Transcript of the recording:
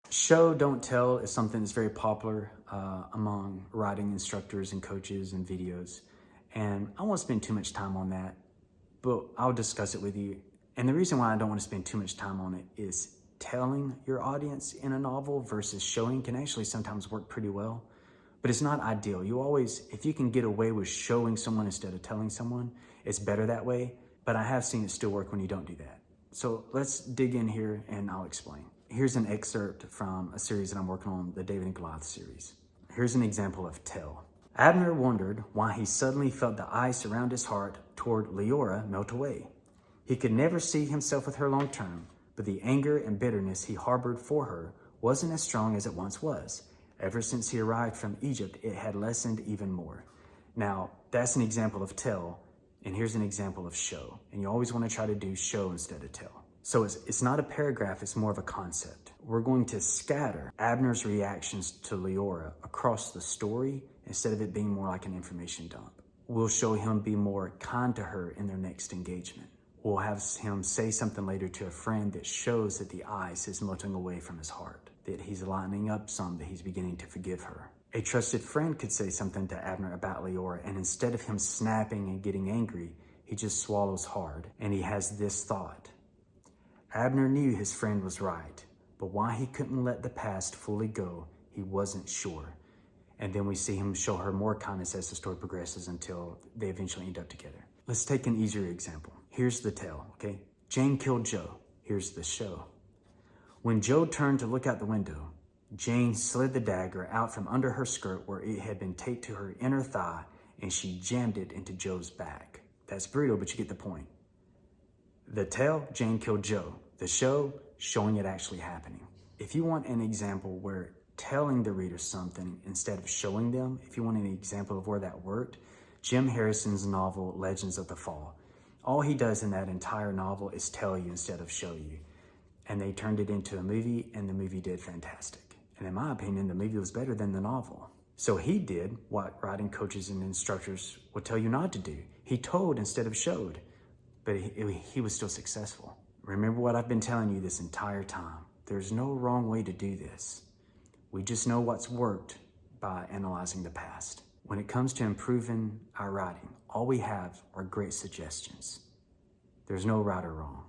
Show, don't tell is something that's very popular among writing instructors and coaches and videos. And I won't spend too much time on that, but I'll discuss it with you. And the reason why I don't want to spend too much time on it is telling your audience in a novel versus showing can actually sometimes work pretty well, but it's not ideal. You always, if you can get away with showing someone instead of telling someone, it's better that way. But I have seen it still work when you don't do that. So let's dig in here and I'll explain. Here's an excerpt from a series that I'm working on, the David and Goliath series. Here's an example of tell. Abner wondered why he suddenly felt the ice around his heart toward Leora melt away. He could never see himself with her long term, but the anger and bitterness he harbored for her wasn't as strong as it once was. Ever since he arrived from Egypt, it had lessened even more. Now, that's an example of tell, and here's an example of show. And you always want to try to do show instead of tell. So it's not a paragraph, it's more of a concept. We're going to scatter Abner's reactions to Leora across the story instead of it being more like an information dump. We'll show him be more kind to her in their next engagement. We'll have him say something later to a friend that shows that the ice is melting away from his heart, that he's lightening up some, that he's beginning to forgive her. A trusted friend could say something to Abner about Leora, and instead of him snapping and getting angry, he just swallows hard, and he has this thought. Abner knew his friend was right, but why he couldn't let the past fully go, he wasn't sure. And then we see him show her more kindness as the story progresses until they eventually end up together. Let's take an easier example. Here's the tale, okay? Jane killed Joe. Here's the show. When Joe turned to look out the window, Jane slid the dagger out from under her skirt where it had been taped to her inner thigh, and she jammed it into Joe's back. That's brutal, but you get the point. The tale, Jane killed Joe. The show, showing it actually happening. If you want an example where telling the reader something instead of showing them, if you want an example of where that worked, Jim Harrison's novel, Legends of the Fall. All he does in that entire novel is tell you instead of show you. And they turned it into a movie, and the movie did fantastic. And in my opinion, the movie was better than the novel. So he did what writing coaches and instructors would tell you not to do. He told instead of showed, but he was still successful. Remember what I've been telling you this entire time. There's no wrong way to do this. We just know what's worked by analyzing the past. When it comes to improving our writing, all we have are great suggestions. There's no right or wrong.